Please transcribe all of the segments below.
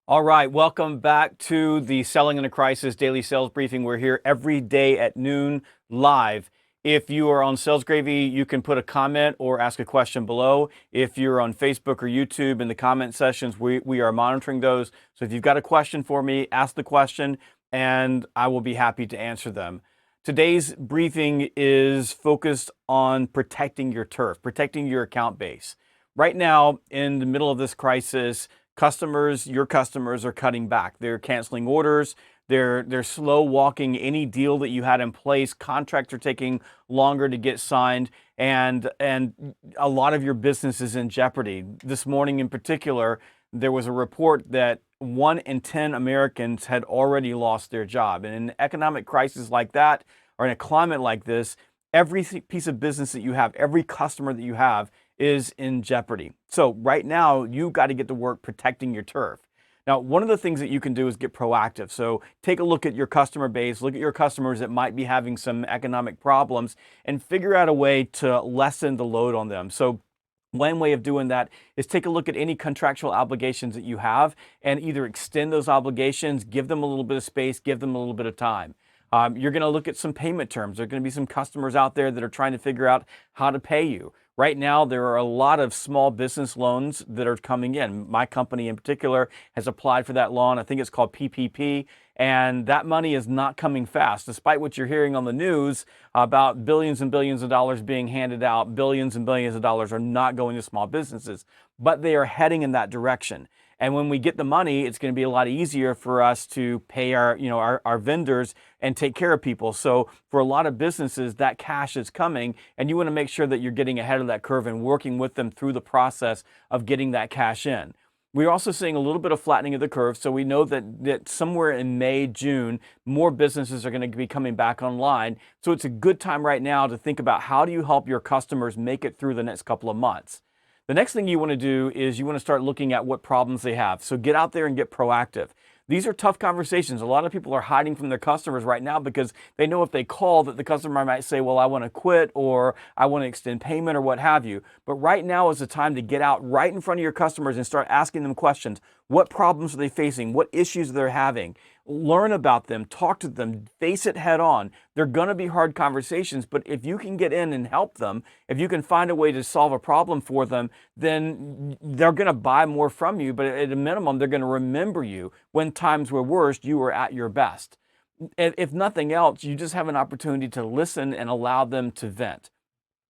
All right, welcome back to the Selling in a Crisis Daily Sales Briefing. We're here every day at noon live. If you are on Sales Gravy, you can put a comment or ask a question below. If you're on Facebook or YouTube in the comment sessions, we are monitoring those. So if you've got a question for me, ask the question and I will be happy to answer them. Today's briefing is focused on protecting your turf, protecting your account base. Right now, in the middle of this crisis, your customers are cutting back. They're canceling orders. They're slow walking any deal that you had in place. Contracts are taking longer to get signed, and a lot of your business is in jeopardy. This morning in particular, there was a report that 1 in 10 Americans had already lost their job. And in an economic crisis like that, or in a climate like this, every piece of business that you have, every customer that you have is in jeopardy. So right now, you've got to get to work protecting your turf. Now, one of the things that you can do is get proactive. So take a look at your customer base, look at your customers that might be having some economic problems, and figure out a way to lessen the load on them. So one way of doing that is take a look at any contractual obligations that you have and either extend those obligations, give them a little bit of space, give them a little bit of time. You're going to look at some payment terms. There are going to be some customers out there that are trying to figure out how to pay you. Right now, there are a lot of small business loans that are coming in. My company in particular has applied for that loan. I think it's called PPP, and that money is not coming fast. Despite what you're hearing on the news about billions and billions of dollars being handed out, billions and billions of dollars are not going to small businesses, but they are heading in that direction. And when we get the money, it's going to be a lot easier for us to pay our vendors and take care of people. So for a lot of businesses, that cash is coming, and you want to make sure that you're getting ahead of that curve and working with them through the process of getting that cash in. We're also seeing a little bit of flattening of the curve. So we know that somewhere in May, June, more businesses are going to be coming back online. So it's a good time right now to think about how do you help your customers make it through the next couple of months. The next thing you want to do is you want to start looking at what problems they have. So get out there and get proactive. These are tough conversations. A lot of people are hiding from their customers right now because they know if they call that the customer might say, well, I want to quit or I want to extend payment or what have you. But right now is the time to get out right in front of your customers and start asking them questions. What problems are they facing? What issues they're having? Learn about them, talk to them, face it head on. They're going to be hard conversations, but if you can get in and help them, if you can find a way to solve a problem for them, then they're going to buy more from you, but at a minimum, they're going to remember you when times were worst, you were at your best. If nothing else, you just have an opportunity to listen and allow them to vent.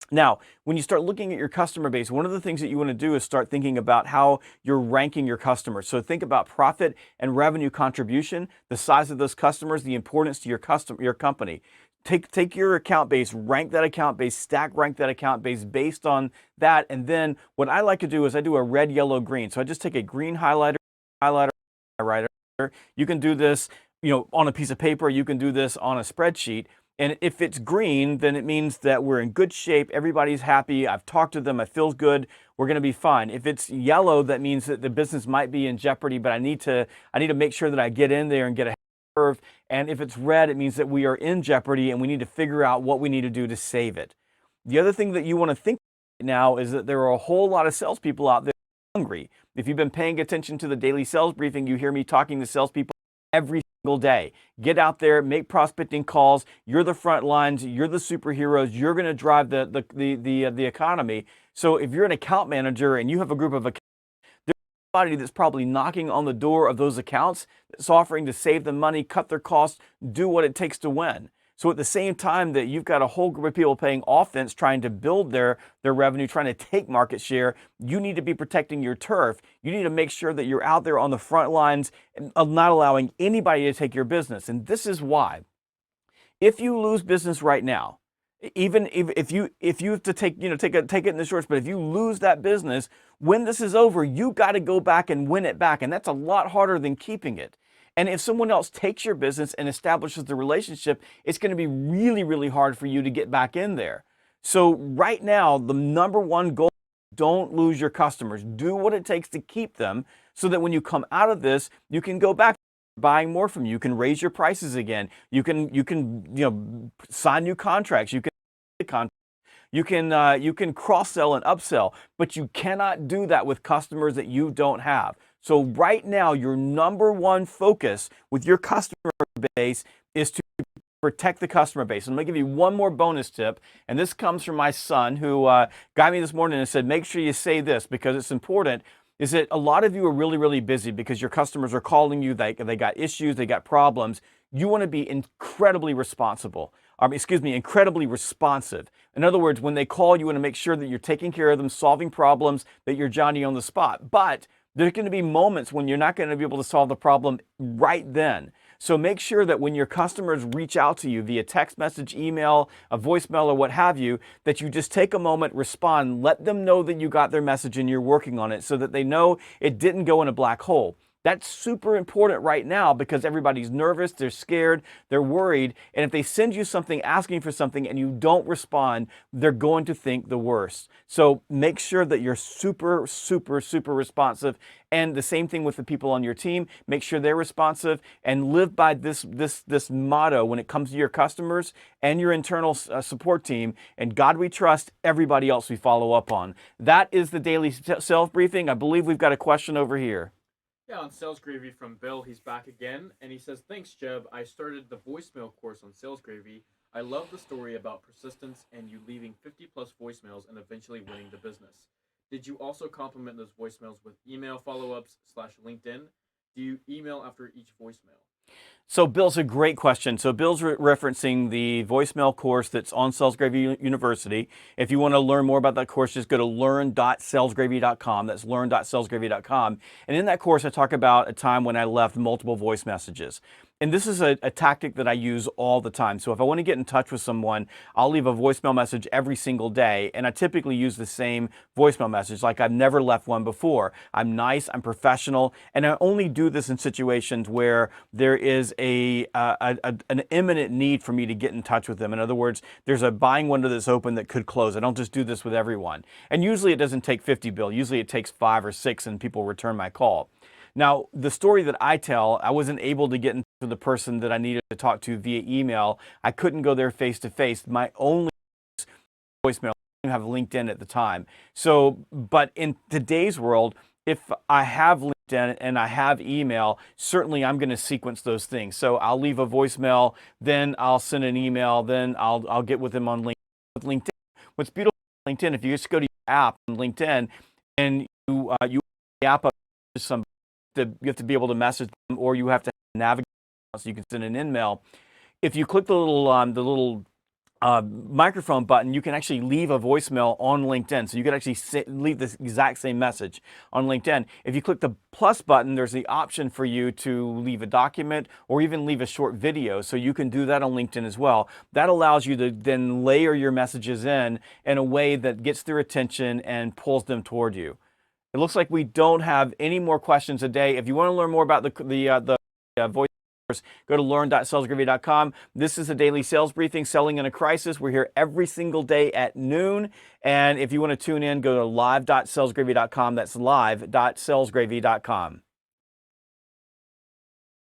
Now, when you start looking at your customer base, one of the things that you want to do is start thinking about how you're ranking your customers. So think about profit and revenue contribution, the size of those customers, the importance to your company. Take your account base, rank that account base, stack rank that account base based on that. And then what I like to do is I do a red, yellow, green. So I just take a green highlighter, highlighter. You can do this, on a piece of paper. You can do this on a spreadsheet. And if it's green, then it means that we're in good shape. Everybody's happy. I've talked to them. It feels good. We're going to be fine. If it's yellow, that means that the business might be in jeopardy, but I need to make sure that I get in there and get ahead of the curve. And if it's red, it means that we are in jeopardy and we need to figure out what we need to do to save it. The other thing that you want to think right now is that there are a whole lot of salespeople out there hungry. If you've been paying attention to the daily sales briefing, you hear me talking to salespeople every single day. Get out there, make prospecting calls. You're the front lines. You're the superheroes. You're going to drive the economy. So if you're an account manager and you have a group of accounts, there's somebody that's probably knocking on the door of those accounts that's offering to save them money, cut their costs, do what it takes to win. So at the same time that you've got a whole group of people playing offense, trying to build their revenue, trying to take market share, you need to be protecting your turf. You need to make sure that you're out there on the front lines of not allowing anybody to take your business. And this is why. If you lose business right now, even if you have to take it in the shorts, but if you lose that business, when this is over, you got to go back and win it back. And that's a lot harder than keeping it. And if someone else takes your business and establishes the relationship, it's going to be really, really hard for you to get back in there. So right now, the number one goal, don't lose your customers. Do what it takes to keep them so that when you come out of this, you can go back to buying more from you. You can raise your prices again. You can sign new contracts. You can You can cross-sell and upsell, but you cannot do that with customers that you don't have. So right now, your number one focus with your customer base is to protect the customer base. And I'm going to give you one more bonus tip, and this comes from my son who got me this morning and said, make sure you say this because it's important, is that a lot of you are really, really busy because your customers are calling you, they got issues, they got problems. You want to be incredibly incredibly responsive. In other words, when they call, you want to make sure that you're taking care of them, solving problems, that you're Johnny on the spot. But there's going to be moments when you're not going to be able to solve the problem right then. So make sure that when your customers reach out to you via text message, email, a voicemail, or what have you, that you just take a moment, respond, let them know that you got their message and you're working on it so that they know it didn't go in a black hole. That's super important right now because everybody's nervous, they're scared, they're worried, and if they send you something asking for something and you don't respond, they're going to think the worst. So make sure that you're super, super, super responsive. And the same thing with the people on your team. Make sure they're responsive and live by this motto when it comes to your customers and your internal support team. And God we trust, everybody else we follow up on. That is the daily sales briefing. I believe we've got a question over here. Yeah, on Sales Gravy from Bill, he's back again, and he says, "Thanks, Jeb. I started the voicemail course on Sales Gravy. I love the story about persistence and you leaving 50 plus voicemails and eventually winning the business. Did you also complement those voicemails with email follow-ups / LinkedIn? Do you email after each voicemail?" So Bill's a great question. So Bill's referencing the voicemail course that's on Sales Gravy University. If you want to learn more about that course, just go to learn.salesgravy.com. That's learn.salesgravy.com. And in that course, I talk about a time when I left multiple voice messages. And this is a tactic that I use all the time. So if I want to get in touch with someone, I'll leave a voicemail message every single day. And I typically use the same voicemail message, like I've never left one before. I'm nice, I'm professional, and I only do this in situations where there is an imminent need for me to get in touch with them. In other words, there's a buying window that's open that could close. I don't just do this with everyone. And usually it doesn't take 50, Bill. Usually it takes 5 or 6 and people return my call. Now, the story that I tell, I wasn't able to get into the person that I needed to talk to via email. I couldn't go there face to face. My only voicemail, I didn't have LinkedIn at the time. So, but in today's world, if I have LinkedIn and I have email, certainly I'm going to sequence those things. So I'll leave a voicemail, then I'll send an email, then I'll get with them on LinkedIn. With LinkedIn, what's beautiful about LinkedIn, if you just go to your app on LinkedIn and you the app up to somebody, you have to be able to message them, or you have to navigate so you can send an email. If you click the little microphone button, you can actually leave a voicemail on LinkedIn. So you can actually leave the exact same message on LinkedIn. If you click the plus button, there's the option for you to leave a document or even leave a short video. So you can do that on LinkedIn as well. That allows you to then layer your messages in a way that gets their attention and pulls them toward you. It looks like we don't have any more questions today. If you want to learn more about the voice course, go to learn.salesgravy.com. This is a daily sales briefing, Selling in a Crisis. We're here every single day at noon. And if you want to tune in, go to live.salesgravy.com. That's live.salesgravy.com.